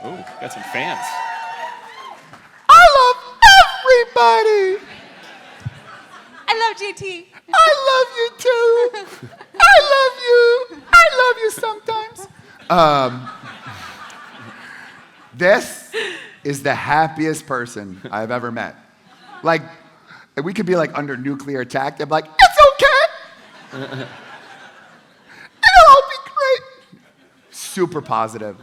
Ooh, got some fans. I love everybody. I love JT. I love you too. I love you. I love you sometimes. This is the happiest person I've ever met. Like, we could be like under nuclear attack. They're like, it's okay. It'll all be great. Super positive.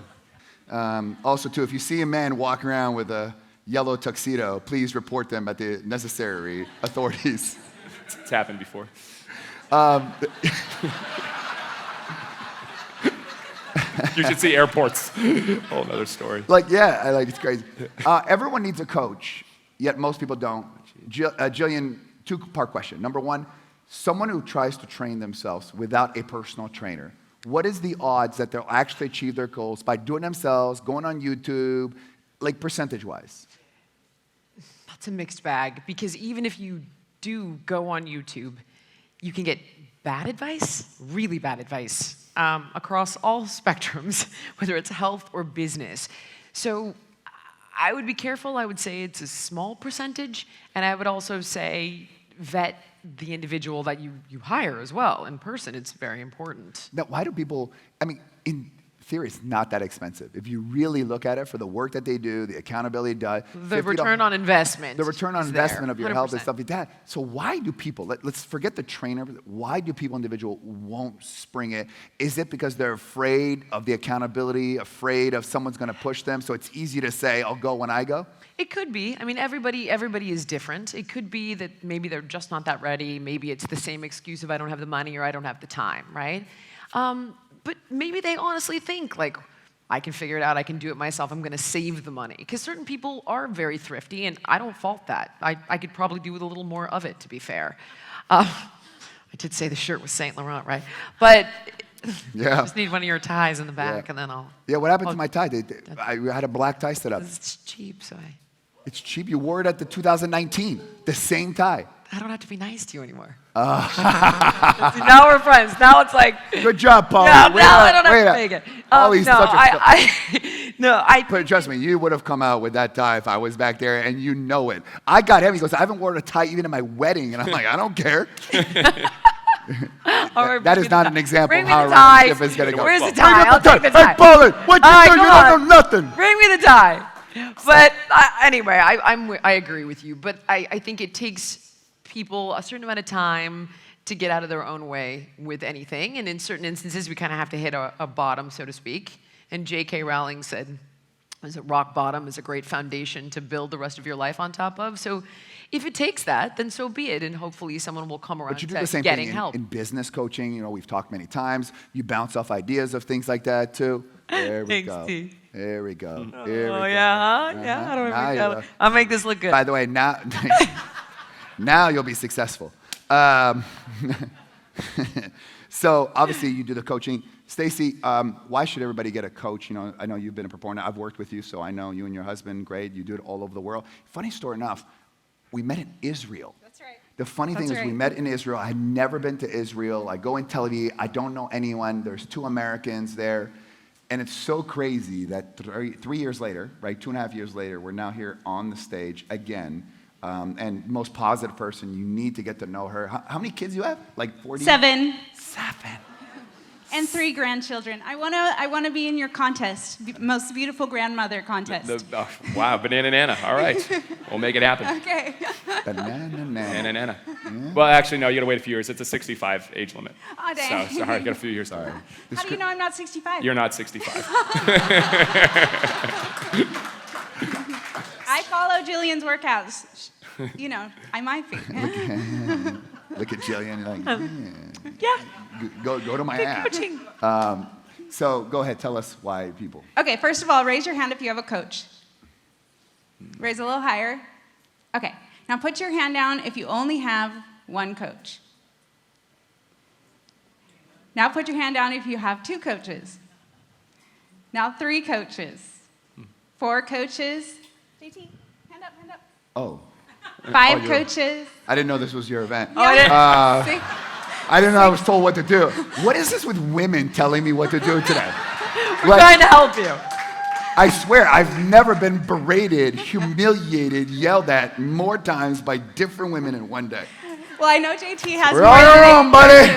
Also, too, if you see a man walking around with a yellow tuxedo, please report them at the necessary authorities. It's happened before. You should see airports. Whole another story. It's crazy. Everyone needs a coach, yet most people don't. Jillian, two-part question. Number one, someone who tries to train themselves without a personal trainer, what is the odds that they'll actually achieve their goals by doing themselves, going on YouTube, like percentage-wise? That's a mixed bag, because even if you do go on YouTube, you can get bad advice, really bad advice, across all spectrums, whether it's health or business. So I would be careful. I would say it's a small percentage, and I would also say vet the individual that you hire as well in person. It's very important. Now, why do people, in theory, it's not that expensive. If you really look at it for the work that they do, the accountability done. The return on investment. The return on investment of your 100%. health and stuff like that. So why do people, let's forget the trainer, why do people individual won't spring it? Is it because they're afraid of the accountability, afraid of someone's gonna push them, so it's easy to say, I'll go when I go? It could be. I mean, everybody is different. It could be that maybe they're just not that ready. Maybe it's the same excuse of I don't have the money or I don't have the time, right? But maybe they honestly think, like, I can figure it out, I can do it myself, I'm gonna save the money. Because certain people are very thrifty, and I don't fault that. I could probably do with a little more of it, to be fair. I did say the shirt was Saint Laurent, right? But yeah. I just need one of your ties in the back, and then I'll... Yeah, what happened to my tie? I had a black tie set up. It's cheap, so It's cheap. You wore it at the 2019, the same tie. I don't have to be nice to you anymore. See, now we're friends. Now it's like... Good job, Paul. Yeah, now I don't have to make it. But trust me, you would have come out with that tie if I was back there, and you know it. I got him. He goes, I haven't worn a tie even at my wedding. And I'm like, I don't care. That is not an example of how a relationship is going to go. Where's the tie? I'll take the tie. Hey, Paul, what you do? You don't know nothing. Bring me the tie. But anyway, I agree with you. But I think it takes people a certain amount of time to get out of their own way with anything. And in certain instances, we kind of have to hit a bottom, so to speak. And J.K. Rowling said, rock bottom is a great foundation to build the rest of your life on top of. So if it takes that, then so be it. And hopefully someone will come around but you do to the same getting thing help. in business coaching. You know, we've talked many times. You bounce off ideas of things like that, too. There we Thanks, go. T. There we go. Oh, Here we go. yeah, huh? Yeah, I don't know. I'll make this look good. By the way, now, now you'll be successful. So obviously you do the coaching. Stacey, why should everybody get a coach? You know, I know you've been a proponent. I've worked with you, so I know you and your husband, great. You do it all over the world. Funny story enough, we met in Israel. That's right. The funny thing is we met in Israel. I had never been to Israel. I go in Tel Aviv. I don't know anyone. There's 2 Americans there. And it's so crazy that 3 years later, right, 2.5 years later, we're now here on the stage again. And most positive person, you need to get to know her. How many kids do you have? Like 40? 7. 7. And 3 grandchildren. I wanna be in your contest, most beautiful grandmother contest. Wow, banana nana. All right, we'll make it happen. Okay. Banana Nana. Yeah. Well, actually, no. You gotta wait a few years. It's a 65 age limit. Oh, dang. So sorry, got a few years. Sorry. How do you know I'm not 65? You're not 65. I follow Jillian's workouts. You know, I might be. Look at Jillian, like, Yeah. Go to my app. Coaching. So go ahead, tell us why people. Okay, first of all, raise your hand if you have a coach. Raise a little higher. Okay, now put your hand down if you only have one coach. Now put your hand down if you have 2 coaches. Now 3 coaches. 4 coaches. JT, hand up, hand up. Oh. 5 coaches. I didn't know this was your event. Oh, I didn't. I didn't know I was told what to do. What is this with women telling me what to do today? We're trying to help you. I swear, I've never been berated, humiliated, yelled at more times by different women in one day. Well, I know JT has We're more on than our 8 own, buddy.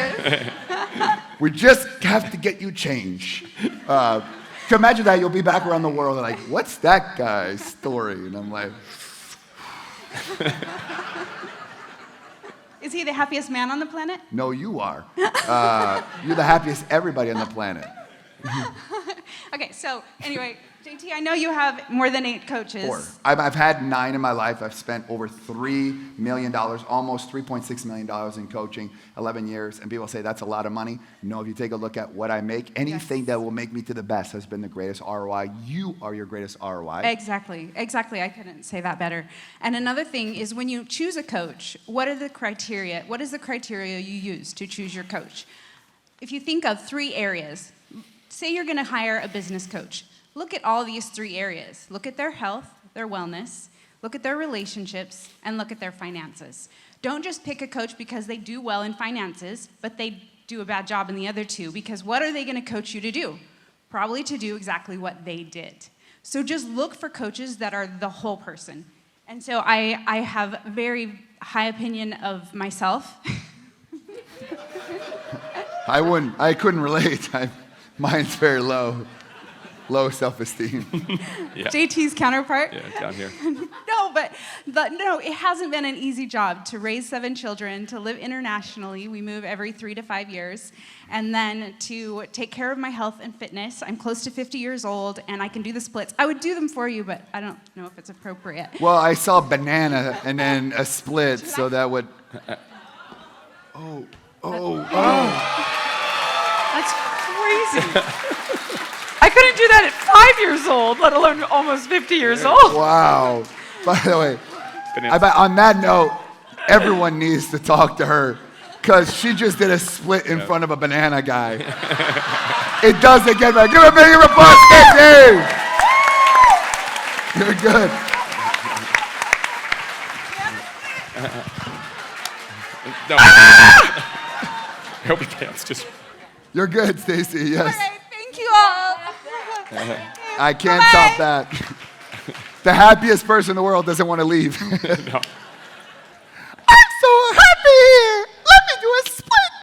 We just have to get you change. Can you imagine that? You'll be back around the world and like, what's that guy's story? And I'm like, Is he the happiest man on the planet? no, you are. You're the happiest everybody on the planet. Okay, so anyway, JT, I know you have more than 8 coaches. 4. I've had 9 in my life. I've spent over $3 million, almost $3.6 million in coaching, 11 years. And people say that's a lot of money. No, if you take a look at what I make, anything that will make me to the best has been the greatest ROI. You are your greatest ROI. Exactly. I couldn't say that better. And another thing is when you choose a coach, what is the criteria you use to choose your coach? If you think of 3 areas, say you're going to hire a business coach. Look at all these 3 areas. Look at their health, their wellness, look at their relationships, and look at their finances. Don't just pick a coach because they do well in finances, but they do a bad job in the other 2, because what are they going to coach you to do? Probably to do exactly what they did. So just look for coaches that are the whole person. And so I have a very high opinion of myself. I couldn't relate. Mine's very low self-esteem. Yeah. JT's counterpart. Yeah, down here. No, it hasn't been an easy job to raise 7 children, to live internationally. We move every 3 to 5 years. And then to take care of my health and fitness. I'm close to 50 years old, and I can do the splits. I would do them for you, but I don't know if it's appropriate. Well, I saw a banana and then a split, so that would... That's crazy. I couldn't do that at 5 years old, let alone almost 50 years old. Wow. By the way, Banana. on that note, everyone needs to talk to her because she just did a split in front of a banana guy. It doesn't get better. Give a big applause, Casey! You're good. No. I hope he can't. Just. You're good, Stacy, yes. All right, thank you all. I can't Bye-bye. top that. The happiest person in the world doesn't want to leave. No.